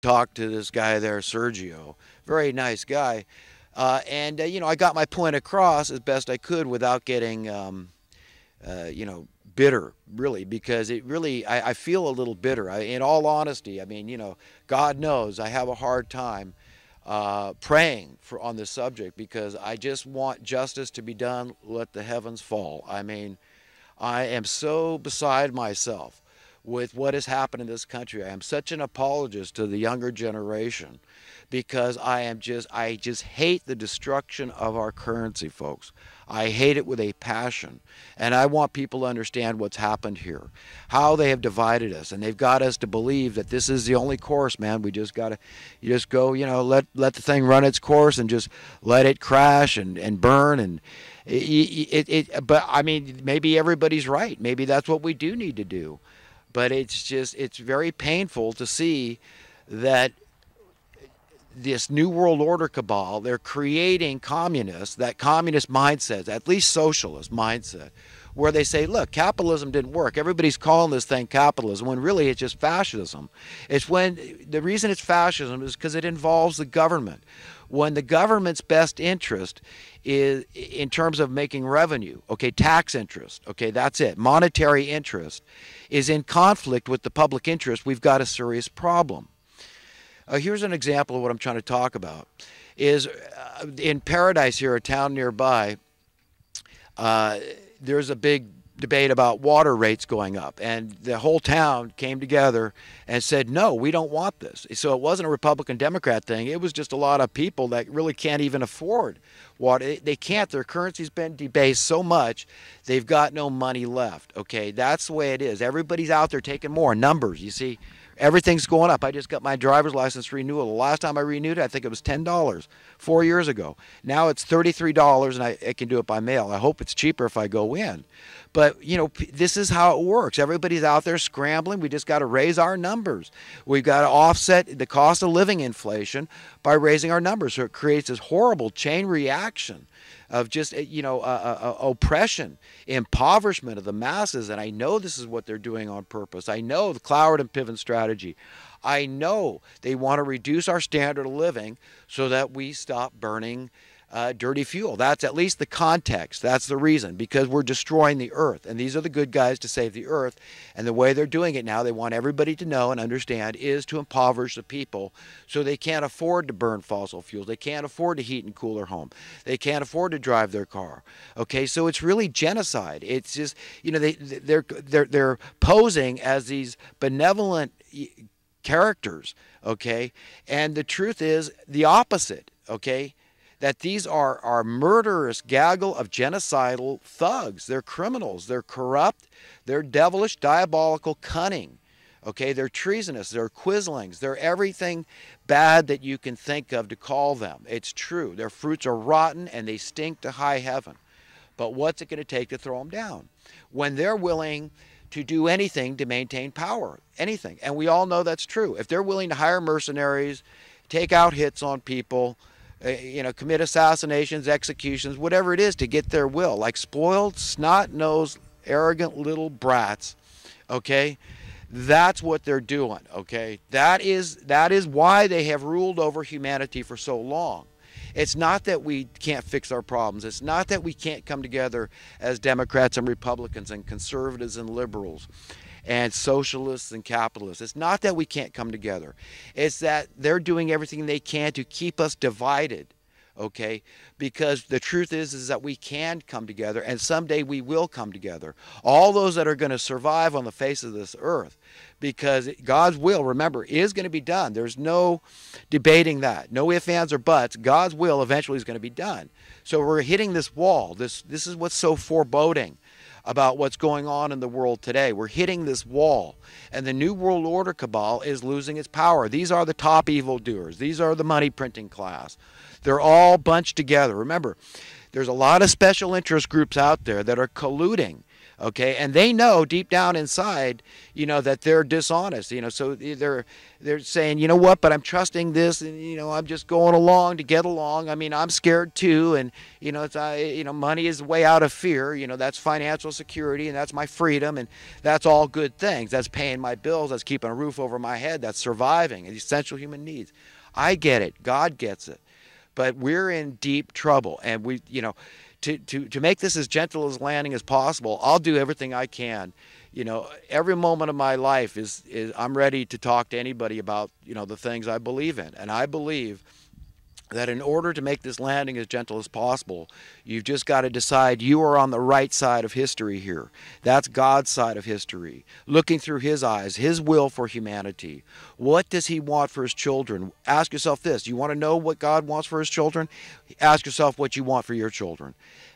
talked to this guy there, Sergio, very nice guy, you know, I got my point across as best I could without getting, you know, bitter, really, because it really, I feel a little bitter. In all honesty, I mean, you know, God knows I have a hard time praying on this subject because I just want justice to be done. Let the heavens fall. I mean, I am so beside myself with what has happened in this country. I am such an apologist to the younger generation because I just hate the destruction of our currency, folks. I hate it with a passion. And I want people to understand what's happened here, how they have divided us. And they've got us to believe that this is the only course, man. We just got to, you just go, you know, let the thing run its course and just let it crash and burn. And but I mean, maybe everybody's right. Maybe that's what we do need to do. But it's just, it's very painful to see that this New World Order cabal, they're creating communists, that communist mindset, at least socialist mindset, where they say, look, capitalism didn't work. Everybody's calling this thing capitalism when really it's just fascism. It's when the reason it's fascism is because it involves the government. When the government's best interest is in terms of making revenue, okay, tax interest, okay, that's it, monetary interest, is in conflict with the public interest, we've got a serious problem. Here's an example of what I'm trying to talk about. Is in Paradise here, a town nearby, there's a big debate about water rates going up. And the whole town came together and said, no, we don't want this. So it wasn't a Republican-Democrat thing. It was just a lot of people that really can't even afford water. They can't. Their currency's been debased so much, they've got no money left. Okay, that's the way it is. Everybody's out there taking more numbers, you see. Everything's going up. I just got my driver's license renewal. The last time I renewed it, I think it was $10 4 years ago. Now it's $33, and I can do it by mail. I hope it's cheaper if I go in. But, you know, this is how it works. Everybody's out there scrambling. We just got to raise our numbers. We've got to offset the cost of living inflation by raising our numbers. So it creates this horrible chain reaction of just, you know, oppression, impoverishment of the masses. And I know this is what they're doing on purpose. I know the Cloward and Piven strategy. I know they want to reduce our standard of living so that we stop burning dirty fuel. That's at least the context. That's the reason, because we're destroying the earth. And these are the good guys to save the earth. And the way they're doing it now, they want everybody to know and understand, is to impoverish the people so they can't afford to burn fossil fuels. They can't afford to heat and cool their home. They can't afford to drive their car. Okay, so it's really genocide. It's just, you know, they're posing as these benevolent characters, okay? And the truth is the opposite, okay? That these are murderous gaggle of genocidal thugs. They're criminals. They're corrupt. They're devilish, diabolical, cunning. Okay, they're treasonous. They're quislings. They're everything bad that you can think of to call them. It's true. Their fruits are rotten and they stink to high heaven. But what's it going to take to throw them down? When they're willing to do anything to maintain power, anything. And we all know that's true. If they're willing to hire mercenaries, take out hits on people, you know, commit assassinations, executions, whatever it is to get their will, like spoiled, snot-nosed, arrogant little brats, okay? That's what they're doing, okay? That is why they have ruled over humanity for so long. It's not that we can't fix our problems. It's not that we can't come together as Democrats and Republicans and conservatives and liberals and socialists and capitalists. It's not that we can't come together. It's that they're doing everything they can to keep us divided, okay? Because the truth is that we can come together, and someday we will come together. All those that are going to survive on the face of this earth, because God's will, remember, is going to be done. There's no debating that. No ifs, ands, or buts. God's will eventually is going to be done. So we're hitting this wall. This is what's so foreboding about what's going on in the world today. We're hitting this wall, and the New World Order cabal is losing its power. These are the top evildoers. These are the money printing class. They're all bunched together. Remember, there's a lot of special interest groups out there that are colluding, Okay, and they know deep down inside, that they're dishonest. So they're saying, you know what, but I'm trusting this, and I'm just going along to get along. I mean, I'm scared too, and money is the way out of fear. That's financial security, and that's my freedom, and that's all good things. That's paying my bills. That's keeping a roof over my head. That's surviving, and essential human needs. I get it. God gets it, but we're in deep trouble, and to make this as gentle as landing as possible, I'll do everything I can. Every moment of my life is I'm ready to talk to anybody about, the things I believe in. And I believe that in order to make this landing as gentle as possible, you've just got to decide you are on the right side of history here. That's God's side of history, looking through his eyes, his will for humanity. What does he want for his children? Ask yourself this. You want to know what God wants for his children? Ask yourself what you want for your children.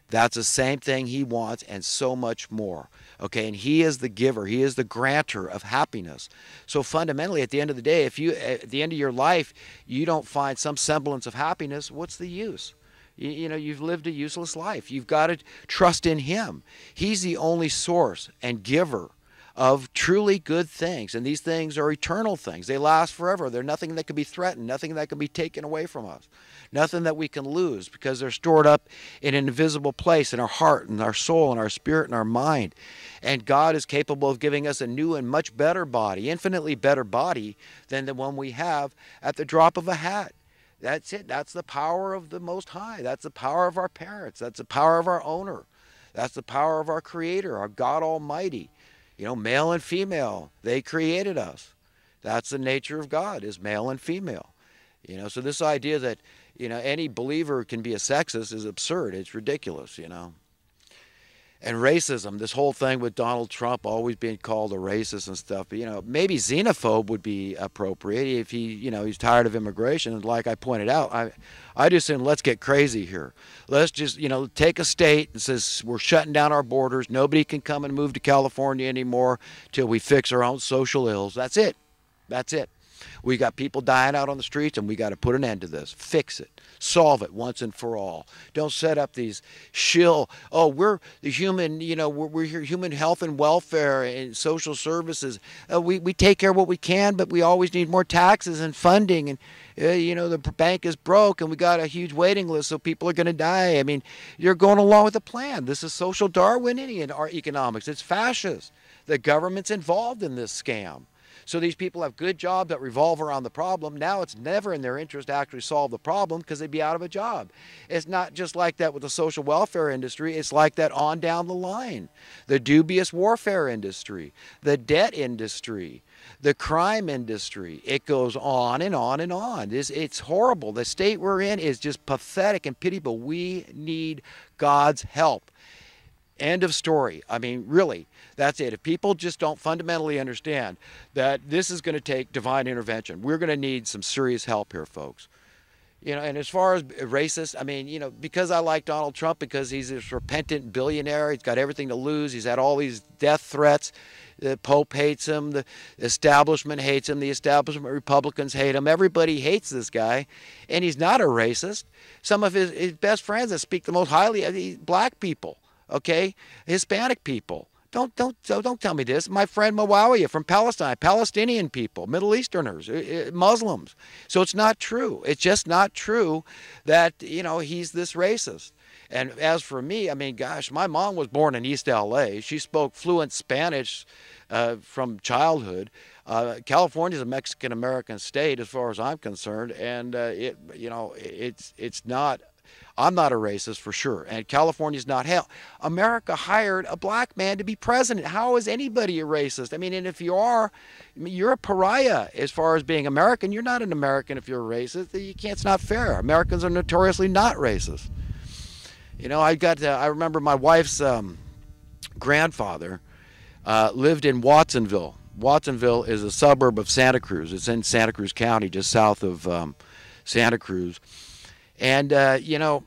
That's the same thing he wants, and so much more. Okay, and he is the giver. He is the granter of happiness. So fundamentally, at the end of the day, if you, at the end of your life, you don't find some semblance of happiness, what's the use? You've lived a useless life. You've got to trust in him. He's the only source and giver of truly good things. And these things are eternal things. They last forever. They're nothing that can be threatened, nothing that can be taken away from us, nothing that we can lose, because they're stored up in an invisible place in our heart and our soul and our spirit and our mind. And God is capable of giving us a new and much better body, infinitely better body than the one we have, at the drop of a hat. That's it. That's the power of the Most High. That's the power of our parents. That's the power of our owner. That's the power of our Creator, our God Almighty. Male and female, they created us. That's the nature of God, is male and female. So this idea that, any believer can be a sexist is absurd. It's ridiculous, And racism, this whole thing with Donald Trump always being called a racist and stuff. But, maybe xenophobe would be appropriate if he's tired of immigration. And like I pointed out, I just said, let's get crazy here. Let's just, take a state and says we're shutting down our borders. Nobody can come and move to California anymore till we fix our own social ills. That's it. That's it. We got people dying out on the streets, and we got to put an end to this. Fix it. Solve it once and for all. Don't set up these we're the human, we're here, human health and welfare and social services. We take care of what we can, but we always need more taxes and funding. And, the bank is broke, and we got a huge waiting list, so people are going to die. I mean, you're going along with the plan. This is social Darwinian economics. It's fascist. The government's involved in this scam. So these people have good jobs that revolve around the problem. Now it's never in their interest to actually solve the problem, because they'd be out of a job. It's not just like that with the social welfare industry. It's like that on down the line. The dubious warfare industry, the debt industry, the crime industry. It goes on and on and on. It's horrible. The state we're in is just pathetic and pitiable. We need God's help. End of story. I mean, really, that's it. If people just don't fundamentally understand that this is going to take divine intervention, we're going to need some serious help here, folks. And as far as racist, I mean, because I like Donald Trump, because he's this repentant billionaire, he's got everything to lose, he's had all these death threats, the Pope hates him, the establishment hates him, the establishment Republicans hate him, everybody hates this guy, and he's not a racist. Some of his best friends that speak the most highly of black people. Okay, Hispanic people. Don't tell me this. My friend Muawiyah from Palestine, Palestinian people, Middle Easterners, Muslims. So it's not true. It's just not true that he's this racist. And as for me, I mean, gosh, my mom was born in East LA. She spoke fluent Spanish from childhood. California is a Mexican American state, as far as I'm concerned, and it's not. I'm not a racist for sure, and California's not hell. America hired a black man to be president. How is anybody a racist? I mean, and if you are, you're a pariah as far as being American. You're not an American if you're a racist. You can't. It's not fair. Americans are notoriously not racist. I remember my wife's grandfather lived in Watsonville. Watsonville is a suburb of Santa Cruz. It's in Santa Cruz County, just south of Santa Cruz. And, it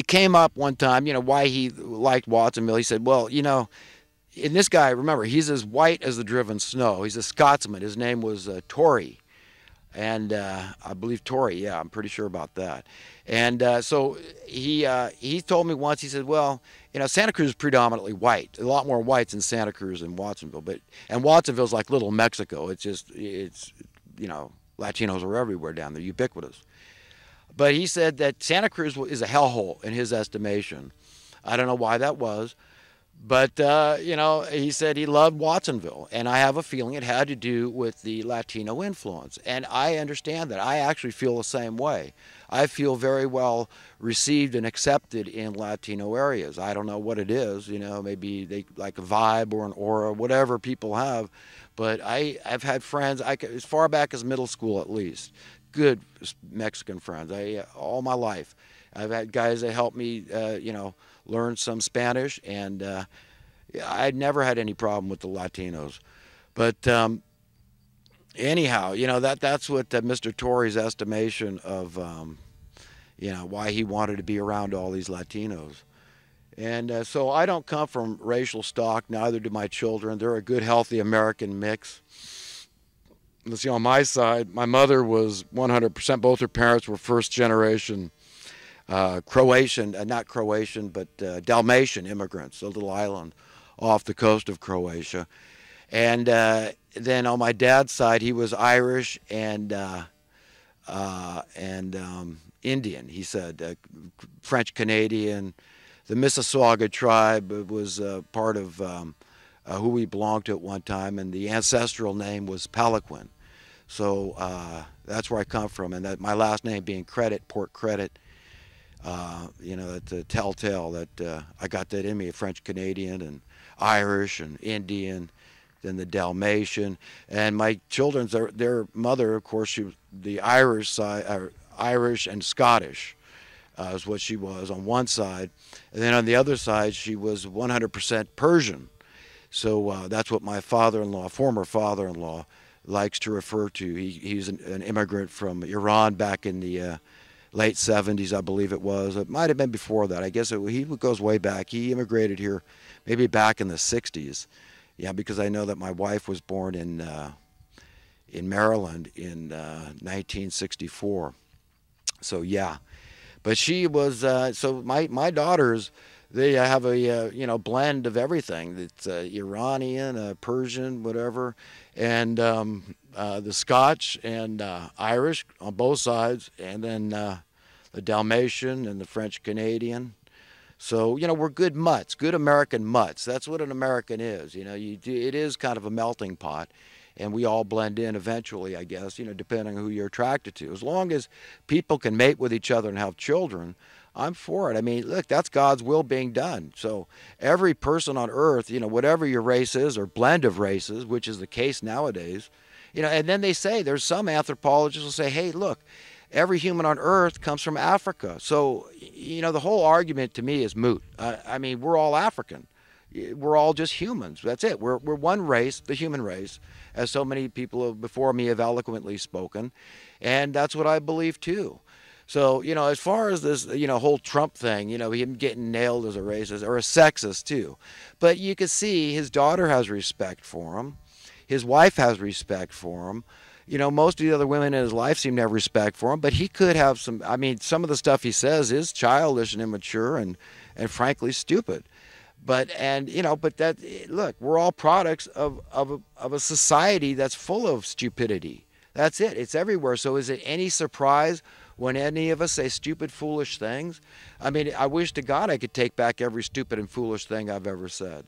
came up one time, why he liked Watsonville. He said, well, and this guy, remember, he's as white as the driven snow. He's a Scotsman. His name was Tory. and I believe Tory. Yeah, I'm pretty sure about that. And so he told me once. He said, "Well, Santa Cruz is predominantly white. A lot more whites in Santa Cruz than Watsonville, and Watsonville's like little Mexico. It's Latinos are everywhere down there, ubiquitous." But he said that Santa Cruz is a hellhole in his estimation. I don't know why that was. But, he said he loved Watsonville. And I have a feeling it had to do with the Latino influence. And I understand that. I actually feel the same way. I feel very well received and accepted in Latino areas. I don't know what it is. Maybe they like a vibe or an aura, whatever people have. But I've had friends, as far back as middle school at least, good Mexican friends all my life. I've had guys that helped me, learn some Spanish, and I'd never had any problem with the Latinos. But anyhow, that's what Mr. Tory's estimation of, why he wanted to be around all these Latinos. And so I don't come from racial stock, neither do my children. They're a good, healthy American mix. Let's see, on my side, my mother was 100%, both her parents were first generation Croatian, not Croatian, but Dalmatian immigrants, a little island off the coast of Croatia. And then on my dad's side, he was Irish and Indian, he said, French Canadian. The Mississauga tribe was part of who we belonged to at one time, and the ancestral name was Palanquin. So that's where I come from, and that my last name being Credit, Port Credit. That's a telltale that I got that in me, French Canadian and Irish and Indian, then the Dalmatian. And my children's, their mother, of course, she was the Irish side, Irish and Scottish is what she was on one side. And then on the other side, she was 100% Persian. So that's what my father-in-law, former father-in-law, likes to refer to. He's an immigrant from Iran back in the late 70s, I believe it was. It might have been before that. I guess he goes way back. He immigrated here maybe back in the 60s. Yeah, because I know that my wife was born in Maryland in 1964. So, yeah. But she was, so my daughters, they have a, blend of everything. It's Iranian, Persian, whatever, and the Scotch and Irish on both sides, and then the Dalmatian and the French Canadian. So, we're good mutts, good American mutts. That's what an American is. It is kind of a melting pot, and we all blend in eventually, I guess, depending on who you're attracted to. As long as people can mate with each other and have children, I'm for it. I mean, look, that's God's will being done. So every person on earth, whatever your race is or blend of races, which is the case nowadays, and then they say, there's some anthropologists will say, hey, look, every human on earth comes from Africa. So, the whole argument to me is moot. I mean, we're all African. We're all just humans. That's it. We're one race, the human race, as so many people before me have eloquently spoken. And that's what I believe too. So, as far as this, whole Trump thing, him getting nailed as a racist or a sexist too. But you can see his daughter has respect for him. His wife has respect for him. Most of the other women in his life seem to have respect for him, but he could have some, I mean, some of the stuff he says is childish and immature and frankly stupid. But look, we're all products of a society that's full of stupidity. That's it. It's everywhere. So is it any surprise when any of us say stupid, foolish things? I mean, I wish to God I could take back every stupid and foolish thing I've ever said.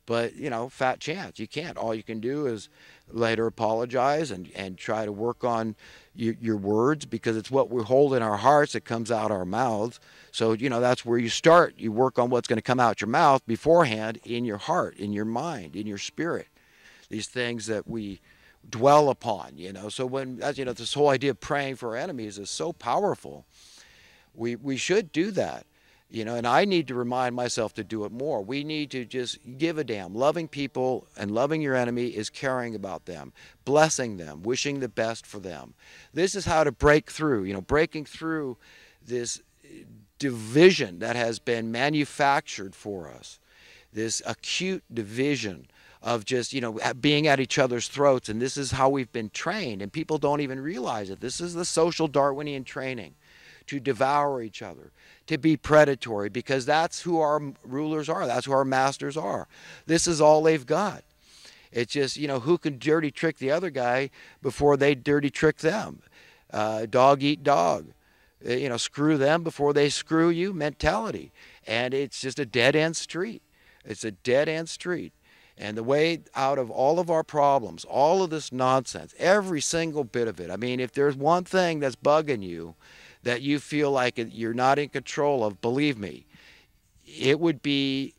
But, fat chance. You can't. All you can do is later apologize and try to work on your words, because it's what we hold in our hearts that comes out our mouths. So, that's where you start. You work on what's going to come out your mouth beforehand in your heart, in your mind, in your spirit. These things that we dwell upon, So when, this whole idea of praying for our enemies is so powerful. We should do that. And I need to remind myself to do it more. We need to just give a damn. Loving people and loving your enemy is caring about them, blessing them, wishing the best for them. This is how to break through, breaking through this division that has been manufactured for us, this acute division of just, being at each other's throats. And this is how we've been trained, and people don't even realize it. This is the social Darwinian training, to devour each other, to be predatory, because that's who our rulers are. That's who our masters are. This is all they've got. It's just, who can dirty trick the other guy before they dirty trick them. Dog eat dog. Screw them before they screw you mentality. And it's just a dead end street. It's a dead end street. And the way out of all of our problems, all of this nonsense, every single bit of it. I mean, if there's one thing that's bugging you that you feel like you're not in control of, believe me, it would be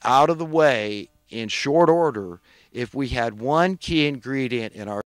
out of the way in short order if we had one key ingredient in our